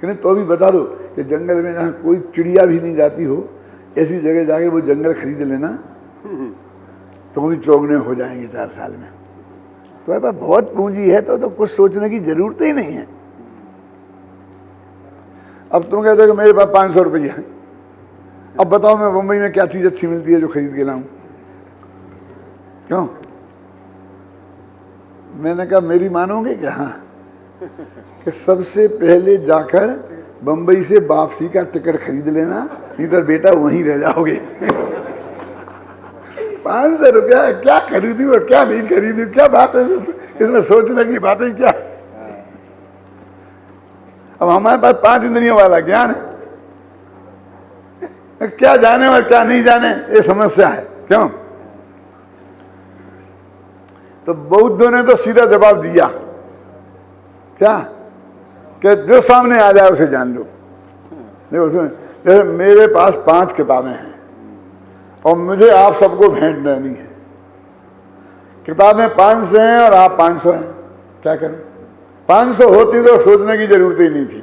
कि नहीं तो भी बता दो कि जंगल में जहाँ कोई चिड़िया भी नहीं जाती हो ऐसी जगह जाके वो जंगल खरीद लेना तो भी चौगने हो जाएंगे 4 साल में। तो पास बहुत पूंजी है तो कुछ सोचने की जरूरत ही नहीं है। अब तुम कहते हो कि मेरे पास 500 रुपया है, अब बताओ मैं मुंबई में क्या चीज अच्छी मिलती है जो खरीद के लाऊं? क्यों? मैंने कहा मेरी मानोगे क्या? हाँ, कि सबसे पहले जाकर बंबई से वापसी का टिकट खरीद लेना, नहीं तो बेटा वहीं रह जाओगे। 500 रुपया क्या खरीदी और क्या नहीं खरीदी, क्या बात है इसमें सोचने की बातें क्या? अब हमारे पास 5 इंद्रियों वाला ज्ञान है, क्या जाने और क्या नहीं जाने ये समस्या है। क्यों? तो बौद्धों ने तो सीधा जवाब दिया क्या कि जो सामने आ जाए उसे जान लो। देखो उसमें जैसे मेरे पास 5 किताबें हैं और मुझे आप सबको भेंट देनी है। किताबें 500 हैं और आप 500 हैं, क्या करूं? 500 होती तो सोचने की जरूरत ही नहीं थी,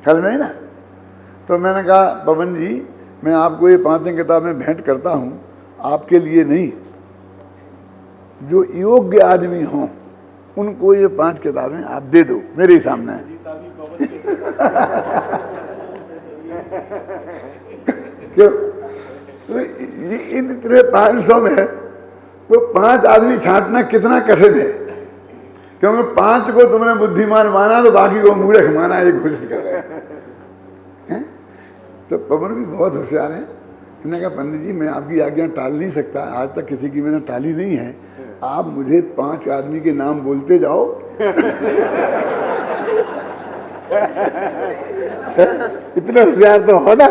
ख्याल में ही ना। तो मैंने कहा पवन जी मैं आपको ये 5 किताबें भेंट करता हूं, आपके लिए नहीं, जो योग्य आदमी हों उनको ये 5 किताबें आप दे दो, मेरे ही सामने है। क्यों? तो इन 500 में वो 5 आदमी छांटना कितना कठिन है, क्योंकि 5 को तुमने बुद्धिमान माना तो बाकी को मूर्ख माना, ये घोषित कर रहे हैं। तो पवन भी बहुत होशियार है। इन्होंने कहा पंडित जी मैं आपकी आज्ञा टाल नहीं सकता, आज तक किसी की मैंने टाली नहीं है, आप मुझे 5 आदमी के नाम बोलते जाओ। इतना होशियार तो हो ना।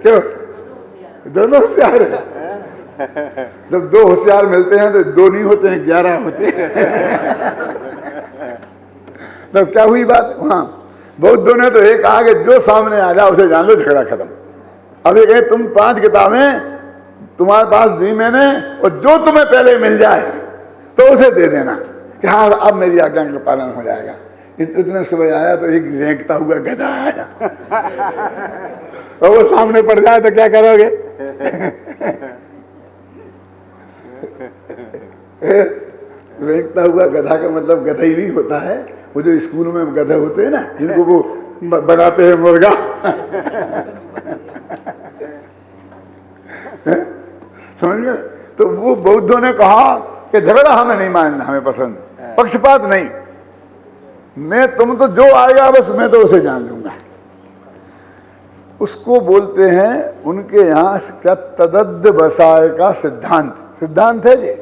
क्यों? दोनों होशियार है। जब 2 होशियार मिलते हैं तो 2 नहीं होते हैं, 11 होते हैं। तो क्या हुई बात? हाँ, बौद्धों ने तो एक कहा कि जो सामने आ जाए उसे जान लो, झगड़ा खत्म। अब ये कहे तुम 5 किताबें तुम्हारे पास दी मैंने और जो तुम्हें पहले मिल जाए तो उसे दे देना कि हाँ अब मेरी आज्ञा का पालन हो जाएगा। इतने सुबह आया तो एक रेंगता हुआ गधा आया और वो सामने पड़ जाए तो क्या करोगे? रेंगता हुआ गधा का मतलब गधा ही नहीं होता है, वो जो स्कूलों में गधे होते हैं ना जिनको वो बनाते हैं मुर्गा। समझ गए? तो वो बौद्धों ने कहा कि झगड़ा हमें नहीं मानना, हमें पसंद, पक्षपात नहीं, मैं तुम तो जो आएगा बस मैं तो उसे जान लूंगा। उसको बोलते हैं उनके यहां क्या तदद्वसाय का सिद्धांत। सिद्धांत है ये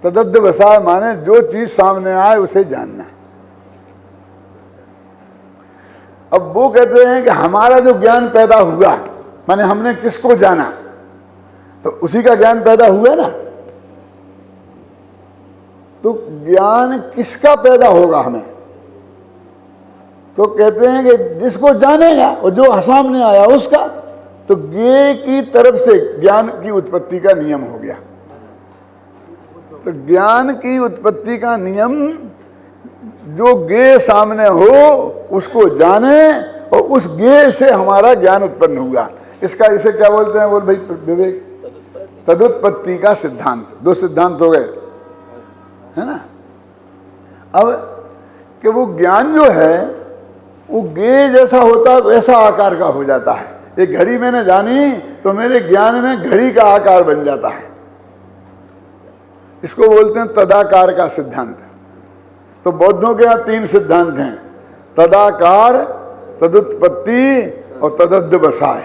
तदद्वसाय, माने जो चीज सामने आए उसे जानना। अब वो कहते हैं कि हमारा जो ज्ञान पैदा हुआ, माने हमने किसको जाना, तो उसी का ज्ञान पैदा हुआ ना। तो ज्ञान किसका पैदा होगा हमें? तो कहते हैं कि जिसको जानेगा और जो सामने आया उसका। तो ज्ञेय की तरफ से ज्ञान की उत्पत्ति का नियम हो गया। तो ज्ञान की उत्पत्ति का नियम, जो ज्ञेय सामने हो उसको जाने और उस ज्ञेय से हमारा ज्ञान उत्पन्न हुआ। इसका इसे क्या बोलते हैं? बोल भाई विवेक, तदुत्पत्ति का सिद्धांत। 2 सिद्धांत हो गए, है ना। अब कि वो ज्ञान जो है वो ज्ञेय जैसा होता वैसा आकार का हो जाता है। एक घड़ी मैंने जानी तो मेरे ज्ञान में घड़ी का आकार बन जाता है। इसको बोलते हैं तदाकार का सिद्धांत। तो बौद्धों के यहाँ 3 सिद्धांत हैं, तदाकार, तदुत्पत्ति और तदद्वसाय।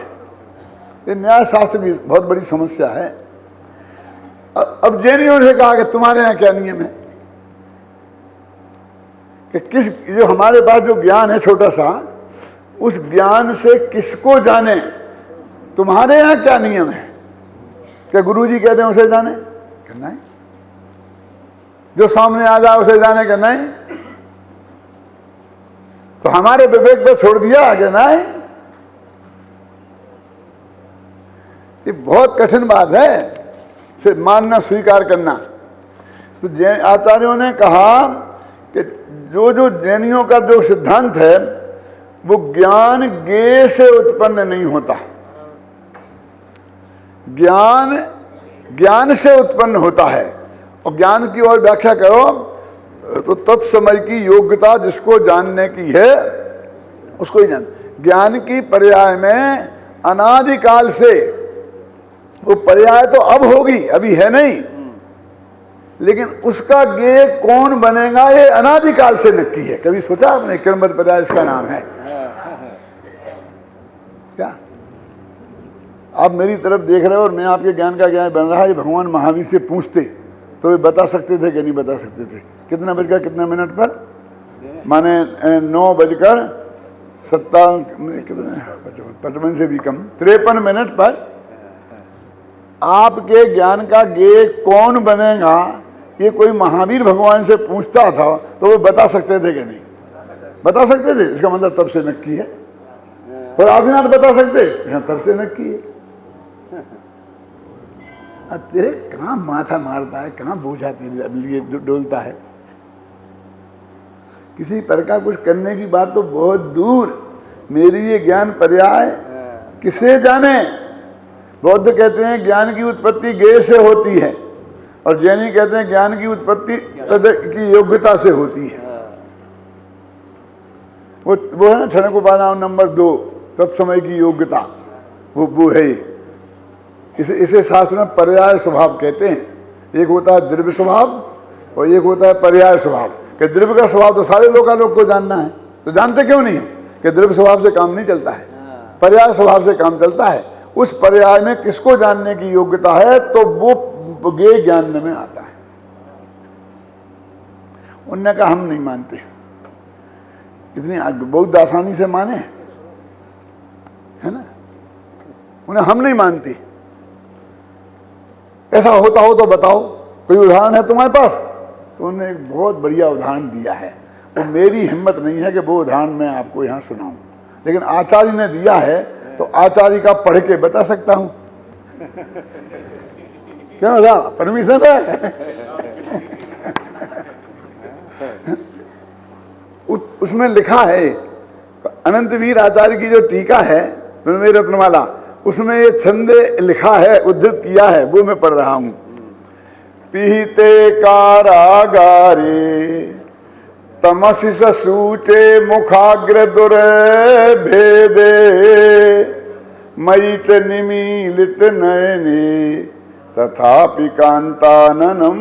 ये न्याय शास्त्र की बहुत बड़ी समस्या है। अब जैनियों ने कहा कि तुम्हारे यहाँ क्या नियम है कि किस, जो हमारे पास जो ज्ञान है छोटा सा, उस ज्ञान से किसको जाने? तुम्हारे यहाँ क्या नियम है? क्या गुरुजी कहते हैं उसे जाने? कि नहीं। जो सामने आ जाए उसे जाने? कि नहीं। तो हमारे विवेक पे छोड़ दिया कि नहीं। ये बहुत कठिन बात है से मानना, स्वीकार करना। तो जैन आचार्यों ने कहा कि जो जो जैनियों का जो सिद्धांत है वो ज्ञान ज्ञेय से उत्पन्न नहीं होता, ज्ञान ज्ञान से उत्पन्न होता है। और ज्ञान की और व्याख्या करो तो तत्समय की योग्यता जिसको जानने की है उसको ही जान। ज्ञान की पर्याय में अनादिकाल से, वो पर्याय तो अब होगी, अभी है नहीं, लेकिन उसका ज्ञेय कौन बनेगा ये अनादिकाल से नक्की है। कभी सोचा आपने क्रमबद्ध पर्याय इसका नाम है क्या? आप मेरी तरफ देख रहे हो और मैं आपके ज्ञान का ज्ञान बन रहा है। भगवान महावीर से पूछते तो वे बता सकते थे कि नहीं बता सकते थे? कितना बजकर कितना मिनट पर, माने 9:57 से भी कम, 53 मिनट पर आपके ज्ञान का ज्ञेय कौन बनेगा ये कोई महावीर भगवान से पूछता था तो वो बता सकते थे कि नहीं? बता सकते थे। इसका मतलब तब से नक्की है। और आदिनाथ बता सकते, तब से नक्की है। तेरे कहाँ माथा मारता है, कहाँ बोझा तेरे डोलता है? किसी पर का कुछ करने की बात तो बहुत दूर। मेरी ये ज्ञान पर्याय किसे जाने? बौद्ध कहते हैं ज्ञान की उत्पत्ति ज्ञेय से होती है और जैनी कहते हैं ज्ञान की उत्पत्ति तद की योग्यता से होती है। वो है ना क्षणकोपादान नंबर 2, तत्समय की योग्यता, वो है। इसे शास्त्र में पर्याय स्वभाव कहते हैं। एक होता है द्रव्य स्वभाव और एक होता है पर्याय स्वभाव। कि द्रव्य का स्वभाव तो सारे लोग को जानना है, तो जानते क्यों नहीं है? कि द्रव्य स्वभाव से काम नहीं चलता है, पर्याय स्वभाव से काम चलता है। उस पर्याय में किसको जानने की योग्यता है तो वो ज्ञेय ज्ञान में आता है। उनने कहा हम नहीं मानते, इतनी बहुत आसानी से माने, है ना? उन्हें हम नहीं मानते। ऐसा होता हो तो बताओ, कोई उदाहरण है तुम्हारे पास? तो उन्होंने एक बहुत बढ़िया उदाहरण दिया है। वो मेरी हिम्मत नहीं है कि वो उदाहरण मैं आपको यहाँ सुनाऊं, लेकिन आचार्य ने दिया है तो आचार्य का पढ़ के बता सकता हूं। क्या बता, परमिशन है? उसमें लिखा है, अनंतवीर आचार्य की जो टीका है रत्नमाला, उसमें ये छंद लिखा है, उद्धृत किया है, वो मैं पढ़ रहा हूं। पीते कारागारे तमसि सूचे मुखाग्र दुर भेदे मयि च निमीलित नयने तथापि कांताननम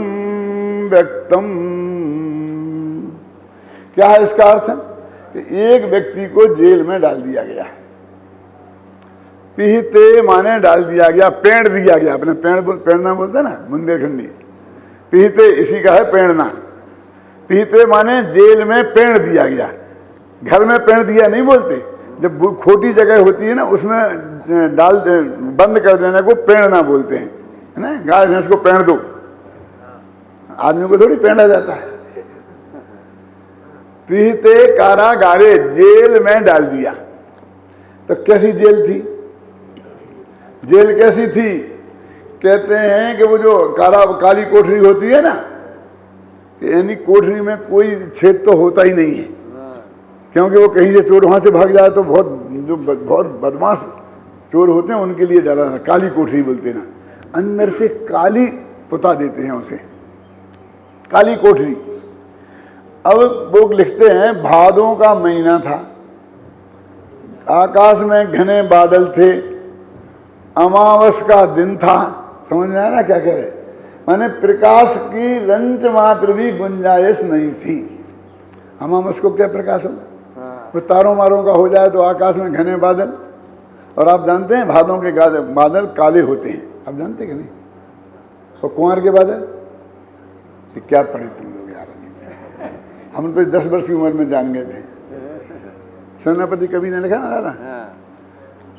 व्यक्तम। क्या है इसका अर्थ? कि एक व्यक्ति को जेल में डाल दिया गया। पीहते माने डाल दिया गया, पेड़ दिया गया। अपने पेड़ना बोलते ना बुंदेलखंडी, पीहते इसी का है पेड़ना। पीहते माने जेल में पेड़ दिया गया। घर में पेड़ दिया नहीं बोलते, जब खोटी जगह होती है ना उसमें डाल बंद कर देने को पेड़ना बोलते हैं, है ना? गाय भैंस को पेड़ दो, आदमी को थोड़ी पेड़ा जाता है। पीहते कारागारे, जेल में डाल दिया। तो कैसी जेल थी? जेल कैसी थी? कहते हैं कि वो जो काली कोठरी होती है ना, यानी कोठरी में कोई छेद तो होता ही नहीं है, क्योंकि वो कहीं से चोर वहां से भाग जाए तो बहुत बदमाश चोर होते हैं उनके लिए डरा था। काली कोठरी बोलते ना, अंदर से काली पुता देते हैं उसे, काली कोठरी। अब वो लिखते हैं भादों का महीना था, आकाश में घने बादल थे, अमावस का दिन था। समझ में आया ना क्या कह रहे? माने प्रकाश की रंच मात्र भी गुंजाइश नहीं थी। अमावस को क्या प्रकाश होगा? वो तारों मारों का हो जाए तो आकाश में घने बादल। और आप जानते हैं भादों के बादल काले होते हैं, आप जानते कि नहीं? और कुंवर के बादल, क्या पढ़े तुम लोग यार? हम तो 10 वर्ष की उम्र में जान गए थे। सेनापति कवि ने लिखा ना दादा,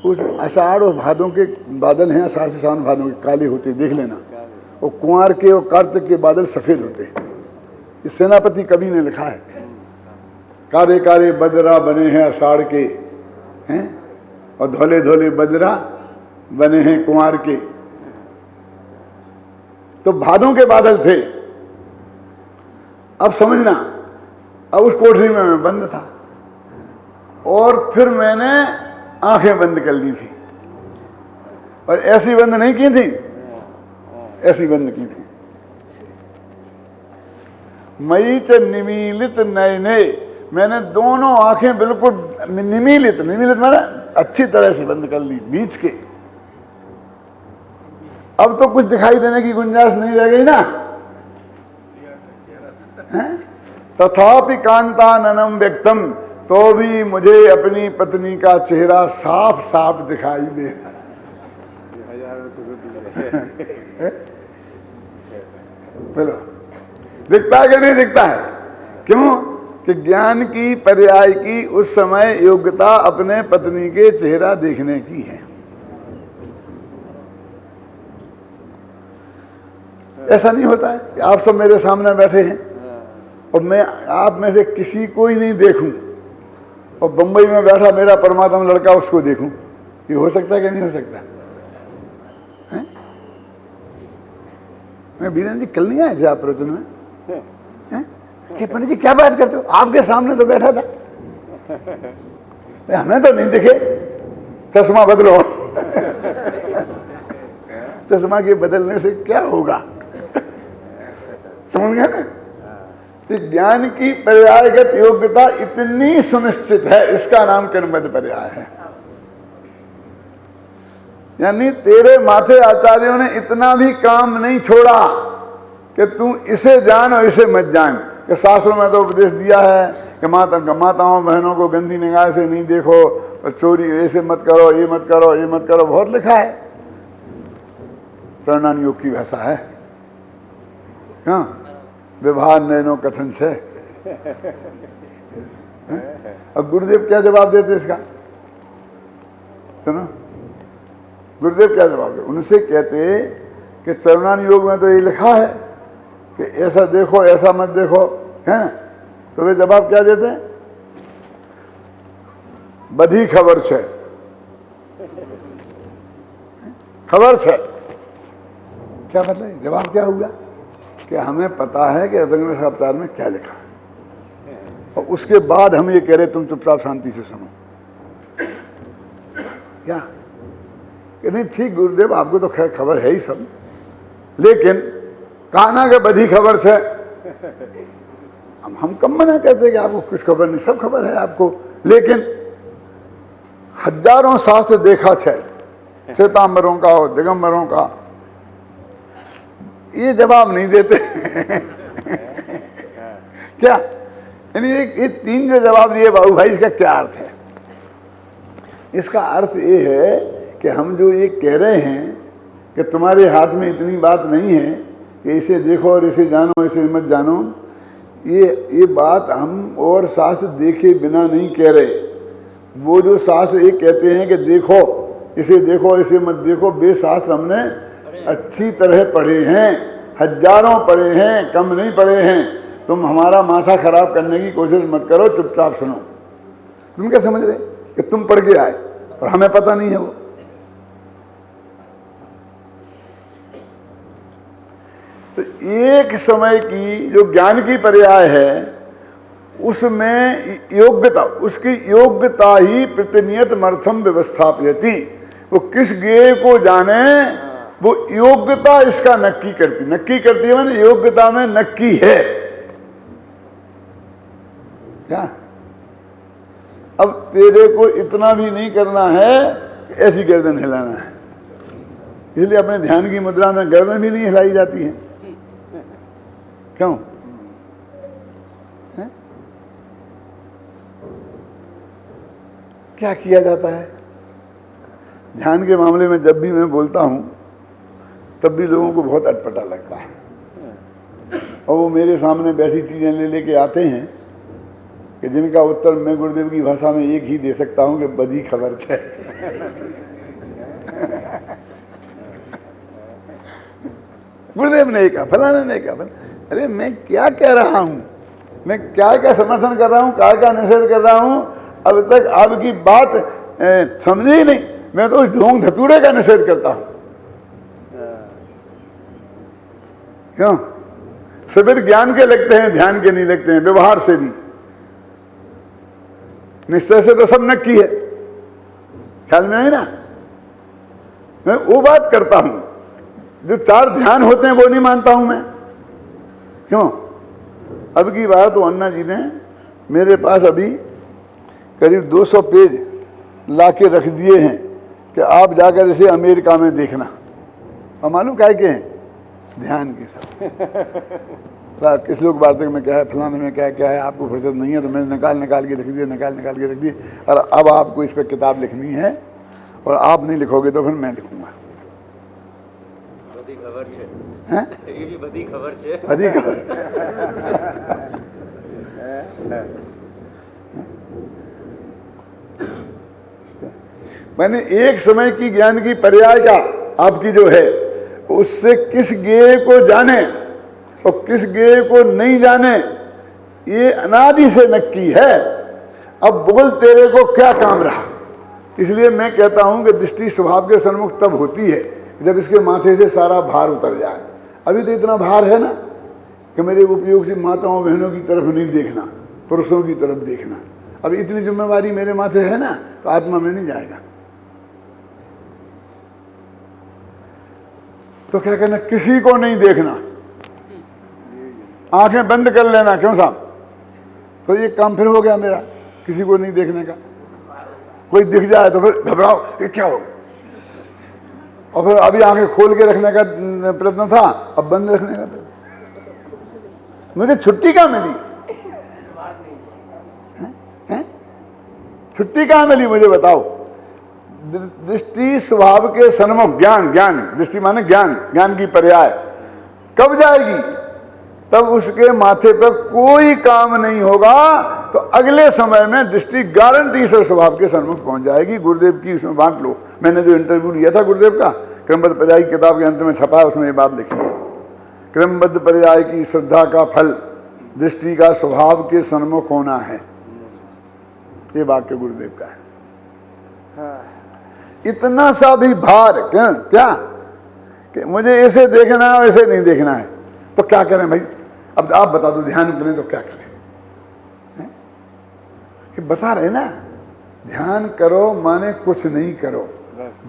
उस आषाढ़ और भादों के बादल हैं, आषाढ़ से सावन भादों के काले होते, देख लेना। और कुंवर के और कार्तिक के बादल सफेद होते हैं। ये सेनापति कवि ने लिखा है। कारे कारे बदरा बने हैं आषाढ़ के, हैं, और धोले धोले बदरा बने हैं कुंवर के। तो भादों के बादल थे, अब समझना, अब उस कोठरी में मैं बंद था और फिर मैंने आंखें बंद कर ली थी, और ऐसी बंद नहीं की थी, ऐसी बंद की थी। मई च निमीलित नयने, मैंने दोनों आंखें बिल्कुल निमीलित, निमीलित माना अच्छी तरह से बंद कर ली, बीच के। अब तो कुछ दिखाई देने की गुंजाइश नहीं रह गई ना। तथापि कांताननम व्यक्तम, तो भी मुझे अपनी पत्नी का चेहरा साफ साफ दिखाई दे रहा है। बोलो, दिखता है कि नहीं दिखता है? क्यों कि ज्ञान की पर्याय की उस समय योग्यता अपने पत्नी के चेहरा देखने की है। ऐसा नहीं होता है कि आप सब मेरे सामने बैठे हैं और मैं आप में से किसी को ही नहीं देखूं और बंबई में बैठा मेरा परमात्मा लड़का उसको देखूं। ये हो सकता है कि नहीं हो सकता है? मैं बीरेंद्र जी कल नहीं आए थे आप प्रवचन में? कि पंडित जी क्या बात करते हो, आपके सामने तो बैठा था, हमें तो नहीं दिखे। चश्मा बदलो। चश्मा के बदलने से क्या होगा? समझ गया ना? तो ज्ञान की पर्यायगत योग्यता इतनी सुनिश्चित है, इसका नाम कर्मबद्ध पर्याय है। यानी तेरे माथे आचार्यों ने इतना भी काम नहीं छोड़ा कि तू इसे जान और इसे मत जान। कि शास्त्रों में तो उपदेश दिया है कि माताओं बहनों को गंदी निगाह से नहीं देखो, और चोरी ऐसे मत करो, ये मत करो, ये मत करो, बहुत लिखा है। चरणान योग की भाषा है। हाँ, व्यवहार नैनो कथन छे। अब गुरुदेव क्या जवाब देते इसका? सुनो, गुरुदेव क्या जवाब दे? उनसे कहते कि चरणान योग में तो ये लिखा है कि ऐसा देखो, ऐसा मत देखो, है ना? तो वे जवाब क्या देते हैं? बधी खबर छे, खबर छे। क्या मतलब? जवाब क्या हुआ कि हमें पता है कि अदंग अवतार में क्या लिखा है, और उसके बाद हम ये कह रहे तुम चुपचाप शांति से सुनो। क्या कि नहीं? ठीक गुरुदेव, आपको तो खैर खबर है ही सब, लेकिन काना के बधी खबर से हम कम मना कहते कि आपको कुछ खबर नहीं, सब खबर है आपको, लेकिन हजारों शास्त्र देखा छे, श्वेतांबरों का और दिगंबरों का, ये जवाब नहीं देते। क्या यानी ये तीन जो जवाब दिए बाबू भाई, इसका क्या अर्थ है? इसका अर्थ ये है कि हम जो ये कह रहे हैं कि तुम्हारे हाथ में इतनी बात नहीं है कि इसे देखो और इसे जानो, इसे मत जानो, ये बात हम और शास्त्र देखे बिना नहीं कह रहे। वो जो शास्त्र ये कहते हैं कि देखो, इसे देखो, इसे मत देखो, वे शास्त्र हमने अच्छी तरह पढ़े हैं, हजारों पढ़े हैं, कम नहीं पढ़े हैं। तुम हमारा माथा खराब करने की कोशिश मत करो, चुपचाप सुनो। तुम क्या समझ रहे कि तुम पढ़ के आए और हमें पता नहीं है? वो तो एक समय की जो ज्ञान की पर्याय है, उसमें योग्यता, उसकी योग्यता ही प्रतिनियत मर्थम व्यवस्थापयति। वो किस ज्ञेय को जाने, वो योग्यता इसका नक्की करती है। मैंने योग्यता में नक्की है क्या? अब तेरे को इतना भी नहीं करना है, ऐसी गर्दन हिलाना है। इसलिए अपने ध्यान की मुद्रा में गर्दन भी नहीं हिलाई जाती है। क्यों? है? क्या किया जाता है ध्यान के मामले में? जब भी मैं बोलता हूं तब भी लोगों को बहुत अटपटा लगता है, और वो मेरे सामने वैसी चीजें लेके आते हैं कि जिनका उत्तर मैं गुरुदेव की भाषा में एक ही दे सकता हूं कि बधी खबर छे। गुरुदेव ने कहा, फलाने ने कहा। अरे मैं क्या कह रहा हूं? मैं क्या क्या समर्थन कर रहा हूं, क्या क्या निषेध कर रहा हूं? अब तक आपकी बात समझे ही नहीं। मैं तो ढोंग धतूरे का निषेध करता हूं। क्यों? शिविर ज्ञान के लगते हैं, ध्यान के नहीं लगते हैं, व्यवहार से भी। निश्चय से तो सब नक्की है, ख्याल में आई ना। मैं वो बात करता हूं जो 4 ध्यान होते हैं, वो नहीं मानता हूं मैं। क्यों? अब की बार तो अन्ना जी ने मेरे पास अभी करीब 200 पेज लाके रख दिए हैं कि आप जाकर इसे अमेरिका में देखना। और मालूम क्या के हैं? ध्यान के सब। किस लोग बातें में क्या है, फलाने में क्या है, आपको फुर्सत नहीं है, तो मैंने निकाल के रख दिए, निकाल के रख दिए। और अब आपको इस पर किताब लिखनी है, और आप नहीं लिखोगे तो फिर मैं लिखूंगा। बड़ी खबर है, हैं? ये भी बड़ी खबर है। बड़ी खबर। मैंने एक समय की ज्ञान की पर्याय का आपकी जो है, उससे किस गेय को जाने और किस गेय को नहीं जाने, ये अनादि से नक्की है। अब बोल तेरे को क्या काम रहा। इसलिए मैं कहता हूं कि दृष्टि स्वभाव के सन्मुख तब होती है जब इसके माथे से सारा भार उतर जाए। अभी तो इतना भार है ना कि मेरे उपयोग से माताओं बहनों की तरफ नहीं देखना, पुरुषों की तरफ देखना। अब इतनी जिम्मेवारी मेरे माथे है ना, तो आत्मा में नहीं जाएगा। तो क्या कहना, किसी को नहीं देखना, आंखें बंद कर लेना। क्यों साहब? तो ये काम फिर हो गया मेरा, किसी को नहीं देखने का। कोई दिख जाए तो फिर घबराओ, ये क्या हो गया। और फिर अभी आंखें खोल के रखने का प्रयत्न था, अब बंद रखने का। मुझे छुट्टी कहाँ मिली? छुट्टी कहाँ मिली मुझे बताओ। दृष्टि स्वभाव के सन्मुख ज्ञान, दृष्टि माने ज्ञान की पर्याय कब जाएगी? तब उसके माथे पर कोई काम नहीं होगा, तो अगले समय में दृष्टि गारंटी से स्वभाव के सन्मुख पहुंच जाएगी। गुरुदेव की उसमें बांट लो। मैंने जो इंटरव्यू लिया था गुरुदेव का, क्रमबद्ध पर्याय की किताब के अंत में छपा है, उसमें ये बात लिखी है। क्रमबद्ध पर्याय की श्रद्धा का फल दृष्टि का स्वभाव के सन्मुख होना है। ये वाक्य गुरुदेव का है। इतना सा भी भार क्या कि मुझे ऐसे देखना है, वैसे नहीं देखना है, तो क्या करें भाई? अब आप बता दो, ध्यान करें तो क्या करें? कि बता रहे ना, ध्यान करो माने कुछ नहीं करो।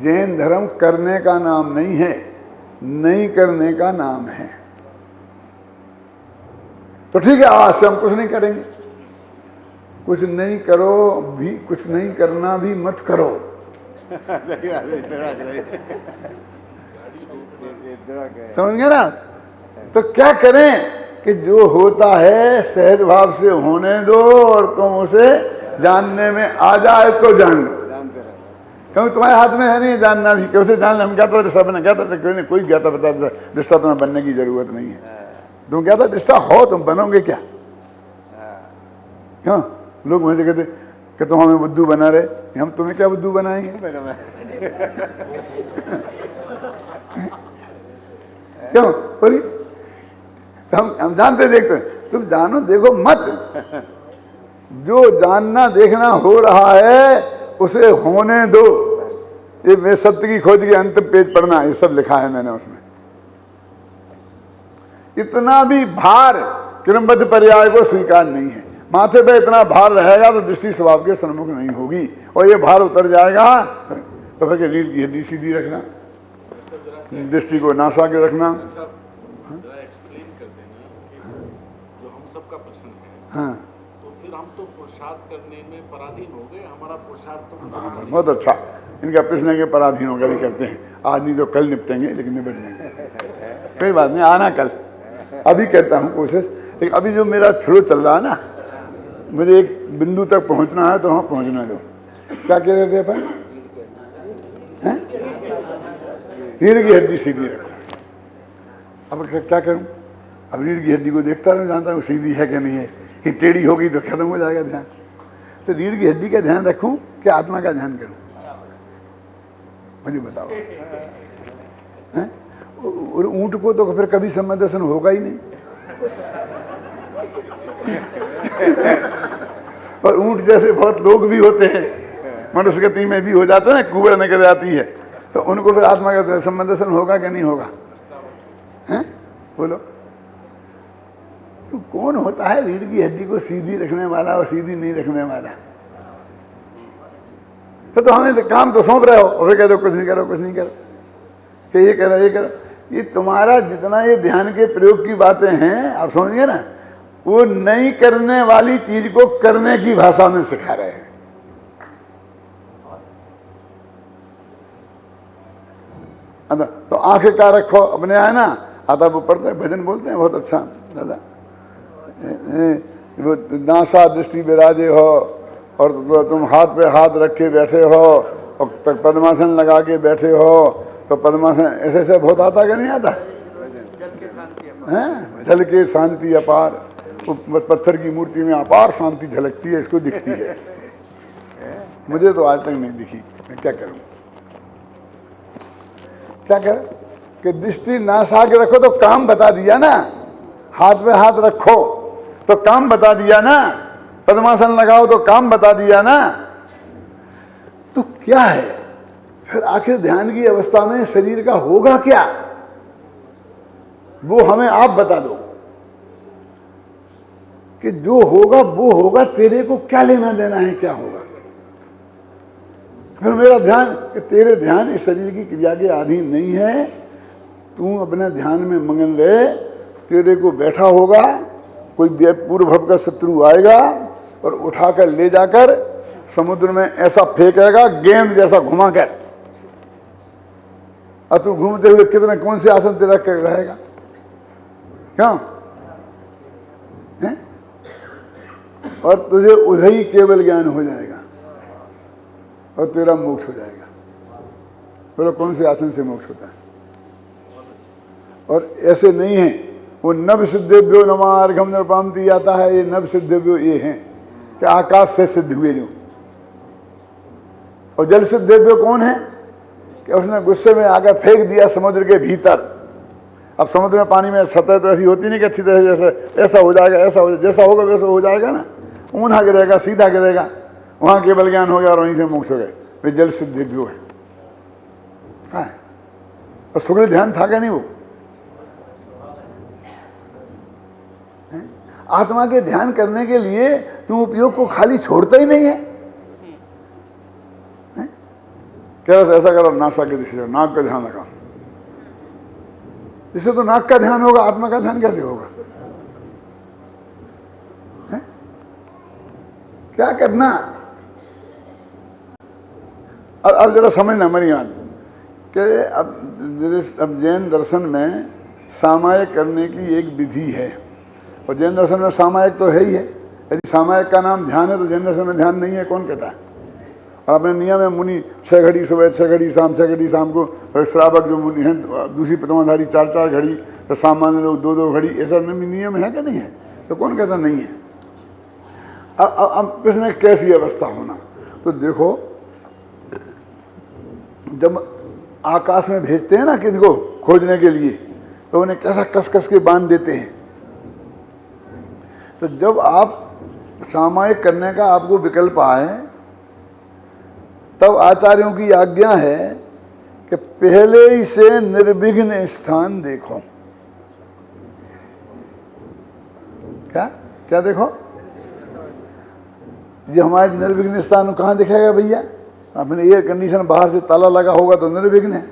जैन धर्म करने का नाम नहीं है, नहीं करने का नाम है। तो ठीक है, आज से हम कुछ नहीं करेंगे। कुछ नहीं करो भी, कुछ नहीं करना भी मत करो। समझ गए ना? तो क्या करें कि जो होता है सहज भाव से होने दो, और तुम उसे जानने में आ जाए तो जान लो। क्योंकि तुम्हारे हाथ में है नहीं जानना भी, कैसे जान ले। हम क्या था दृष्टा बना, क्या था कोई क्या था बता, दृष्टा तुम्हें बनने की जरूरत नहीं है। तुम क्या था दृष्टा हो, तुम बनोगे क्या? क्यों लोग मुझे कहते कि तुम हमें बुद्धू बना रहे, हम तुम्हें क्या बुद्धू बनाएंगे? क्यों बोलिए? हम जानते देखते हैं, तुम जानो देखो मत। जो जानना देखना हो रहा है उसे होने दो। ये मैं सत्य की खोज के अंतिम पेज पढ़ना, ये सब लिखा है मैंने उसमें। इतना भी भार क्रमबद्ध पर्याय को स्वीकार नहीं है। माथे पे इतना भार रहेगा तो दृष्टि स्वभाव के सन्मुख नहीं होगी, और ये भार उतर जाएगा तो फिर रीढ़ की हड्डी सीधी रखना, दृष्टि को नासा के रखना। एक्सप्लेन कर देना कि जो हम सबका प्रश्न है, हाँ, तो फिर हम तो पुरुषार्थ करने में पराधीन हो गए। हमारा पुरुषार्थ तो बहुत अच्छा। इनका प्रश्न के पराधीन होकर ही करते हैं। आज नहीं तो कल निपटेंगे, लेकिन निपट लेंगे, कोई बात नहीं। आना कल, अभी कहता हूँ कोशिश। लेकिन अभी जो मेरा फ्लो चल रहा है ना, मुझे एक बिंदु तक पहुंचना है, तो वहां पहुंचना दो। क्या कह रहे थे अपन? रीढ़ की हड्डी सीधी रखो। अब क्या करूं? अब रीढ़ की हड्डी को देखता रहूं, जानता हूं सीधी है कि नहीं है। कि टेढ़ी होगी तो खत्म हो जाएगा ध्यान। तो रीढ़ की हड्डी का ध्यान रखूं कि आत्मा का ध्यान करूं? मुझे बताओ। और ऊंट को तो फिर कभी समय दर्शन होगा ही नहीं। और ऊंट जैसे बहुत लोग भी होते हैं, मनुष्य गति में भी हो जाते हैं, कुबड़ निकल जाती है, तो उनको फिर आत्मा का संबंध दर्शन होगा कि नहीं होगा? हैं? बोलो। तो कौन होता है रीढ़ की हड्डी को सीधी रखने वाला और सीधी नहीं रखने वाला? तो हमें तो काम तो सौंप रहे हो और कह दो कुछ नहीं करो, कुछ नहीं करो, कि ये करो, ये करो। ये तुम्हारा जितना ये ध्यान के प्रयोग की बातें हैं, आप समझिए ना, वो नहीं करने वाली चीज को करने की भाषा में सिखा रहे हैं। तो आंखें का रखो अपने, आए ना, आता वो पढ़ते हैं, भजन बोलते हैं बहुत अच्छा दादा, वो नासा दृष्टि विराजे हो और तुम हाथ पे हाथ रख के बैठे हो और पद्मासन लगा के बैठे हो, तो पद्मासन ऐसे ऐसे बहुत आता कि नहीं आता? जल के शांति अपार, पत्थर की मूर्ति में अपार शांति झलकती है, इसको दिखती है। मुझे तो आज तक नहीं दिखी, मैं क्या करूं? क्या करें कि दृष्टि नासा के रखो तो काम बता दिया ना, हाथ पे हाथ रखो तो काम बता दिया ना, पद्मासन लगाओ तो काम बता दिया ना। तो क्या है फिर आखिर ध्यान की अवस्था में शरीर का होगा क्या, वो हमें आप बता दो कि जो होगा वो होगा, तेरे को क्या लेना देना है क्या होगा। फिर मेरा ध्यान कि तेरे ध्यान इस शरीर की क्रिया के अधीन नहीं है, तू अपने ध्यान में मगन रहे, तेरे को बैठा होगा, कोई पूर्व भव का शत्रु आएगा और उठाकर ले जाकर समुद्र में ऐसा फेंकेगा गेंद जैसा घुमाकर, और तू घूमते हुए कितने कौन से आसन तेरा कर रहेगा, क्यों है? और तुझे उधर ही केवल ज्ञान हो जाएगा और तेरा मोक्ष हो जाएगा। बोलो कौन से आसन से मोक्ष होता है? और ऐसे नहीं है, वो नव सिद्धेभ्यो नमार्घम नृपामती आता है, ये नव सिद्धेभ्यो ये हैं कि आकाश से सिद्ध हुए जो। और जल सिद्धेभ्यो कौन है कि उसने गुस्से में आकर फेंक दिया समुद्र के भीतर। अब समुद्र में पानी में सतह तो ऐसी होती नहीं कि अच्छी तरह जैसे ऐसा हो जाएगा, ऐसा हो, जैसा होगा वैसा हो जाएगा ना, ऊंधा गिरेगा, सीधा गिरेगा, वहां केवल ज्ञान हो गया और वहीं से मोक्ष हो गए। वे जल सिद्धेभ्यो है। हाँ, और शुक्ल ध्यान था क्या नहीं वो? आत्मा के ध्यान करने के लिए तुम उपयोग को खाली छोड़ता ही नहीं है। क्या ऐसा करो, नासा के दिशा नाक का ध्यान लगाओ, इससे तो नाक का ध्यान होगा, आत्मा का ध्यान कैसे होगा? है? क्या करना? अब जरा समझना मेरी बात कि अब जैन दर्शन में सामायिक करने की एक विधि है, और जैन दर्शन में सामायिक तो है ही है। यदि सामायिक का नाम ध्यान है तो जैन दर्शन में ध्यान नहीं है, कौन कहता है? और अपने नियम में मुनि 6 घड़ी सुबह, 6 घड़ी शाम, 6 घड़ी शाम को, और श्रावक जो मुनि हैं दूसरी प्रतिमाधारी 4-4 घड़ी, तो सामान्य लोग 2-2 घड़ी, ऐसा नियम है कि नहीं है? तो कौन कहता नहीं है? अब प्रश्न कैसी अवस्था होना? तो देखो, जब आकाश में भेजते हैं ना किनको खोजने के लिए, तो उन्हें कैसा कस कस के बांध देते हैं। तो जब आप सामायिक करने का आपको विकल्प आए, तब आचार्यों की आज्ञा है कि पहले ही से निर्विघ्न स्थान देखो। क्या क्या देखो? ये हमारे निर्विघ्न स्थान कहाँ दिखेगा भैया? अपने एयर कंडीशन बाहर से ताला लगा होगा तो निर्विघ्न है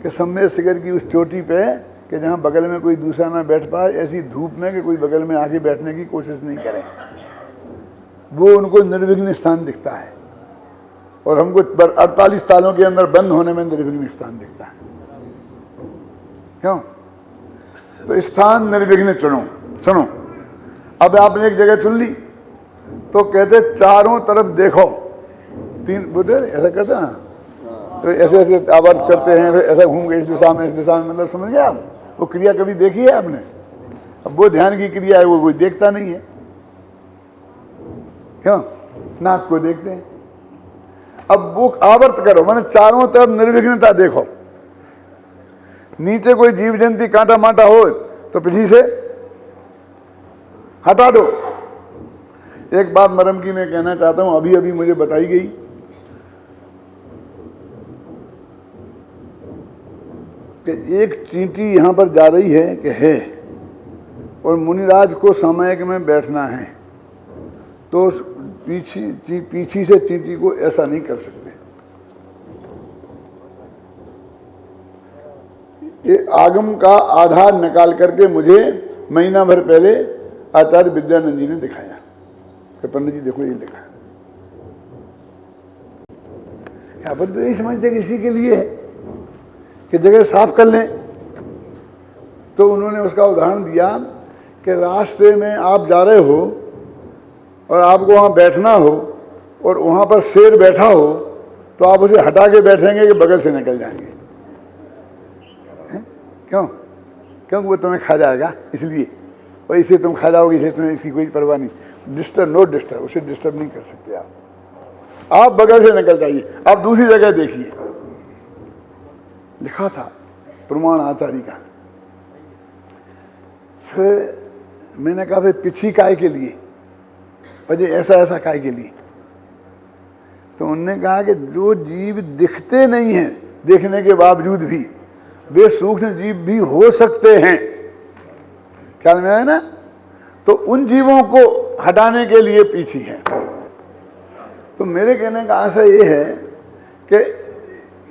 कि सम्मेद शिखर की उस चोटी पे कि जहाँ बगल में कोई दूसरा ना बैठ पाए, ऐसी धूप में कि कोई बगल में आके बैठने की कोशिश नहीं करे, वो उनको निर्विघ्न स्थान दिखता है। और हमको 48 तालों के अंदर बंद होने में निर्विघ्न स्थान दिखता है। क्यों? तो स्थान निर्विघ्न चुनो। सुनो, अब आपने एक जगह चुन ली तो कहते चारों तरफ देखो, 3 बुद्ध ऐसा करते हैं ना, तो ऐसे ऐसे आवर्त करते हैं, ऐसा घूम के इस दिशा में, इस दिशा में, मतलब समझ गए आप? वो क्रिया कभी देखी है आपने? अब वो ध्यान की क्रिया है, वो कोई देखता नहीं है। क्यों? नाक को देखते हैं। अब वो आवर्त करो, माने चारों तरफ निर्विघ्नता देखो। नीचे कोई जीव जंतु कांटा माटा हो तो पीछे से हटा दो। एक बात मरम की मैं कहना चाहता हूं, अभी अभी मुझे बताई गई कि एक चींटी यहां पर जा रही है कि है, और मुनिराज को सामयिक में बैठना है, तो पीछे से चींटी को ऐसा नहीं कर सकते। ये आगम का आधार निकाल करके मुझे महीना भर पहले आचार्य विद्यानंद जी ने दिखाया कि पंडित जी देखो ये लिखा। अपन तो यही समझते कि इसी के लिए है कि जगह साफ कर लें। तो उन्होंने उसका उदाहरण दिया कि रास्ते में आप जा रहे हो और आपको वहाँ बैठना हो और वहाँ पर शेर बैठा हो, तो आप उसे हटा के बैठेंगे कि बगल से निकल जाएंगे? क्यों? क्योंकि वो तुम्हें खा जाएगा इसलिए, और इसे तुम खा जाओगे इसलिए तुम्हें इसकी कोई परवाह नहीं। डिस्टर्ब, नो डिस्टर्ब, उसे डिस्टर्ब नहीं कर सकते आप बगल से निकल जाइए। आप दूसरी जगह देखिए, लिखा था प्रमाण आचार्य का। फिर मैंने कहा भाई पिछी काय के लिए, अजय ऐसा ऐसा काय के लिए? तो उन्होंने कहा कि जो जीव दिखते नहीं हैं, देखने के बावजूद भी वे सूक्ष्म जीव भी हो सकते हैं, ख्याल में आया ना? तो उन जीवों को हटाने के लिए पीछे है। तो मेरे कहने का आशय ये है कि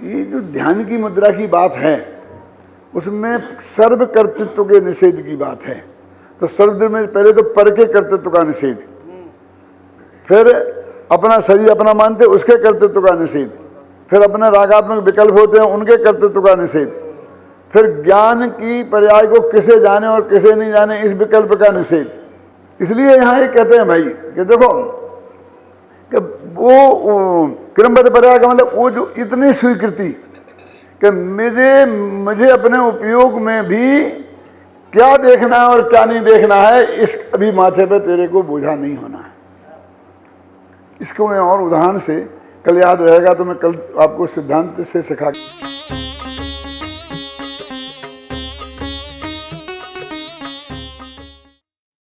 ये जो ध्यान की मुद्रा की बात है, उसमें सर्व कर्तृत्व के निषेध की बात है। तो सर्वद्र में पहले तो पर के कर्तृत्व का निषेध, फिर अपना शरीर अपना मानते उसके कर्तृत्व का निषेध, फिर अपने रागात्मक विकल्प होते हैं उनके कर्तृत्व का निषेध, फिर ज्ञान की पर्याय को किसे जाने और किसे नहीं जाने इस विकल्प का निषेध। इसलिए यहाँ ये कहते हैं भाई कि देखो कि वो क्रमबद्ध पर्याय का मतलब वो जो इतनी स्वीकृति कि मुझे अपने उपयोग में भी क्या देखना है और क्या नहीं देखना है, इस अभी माथे पे तेरे को बोझा नहीं होना है। इसको मैं और उदाहरण से कल याद रहेगा तो मैं कल आपको सिद्धांत से सिखा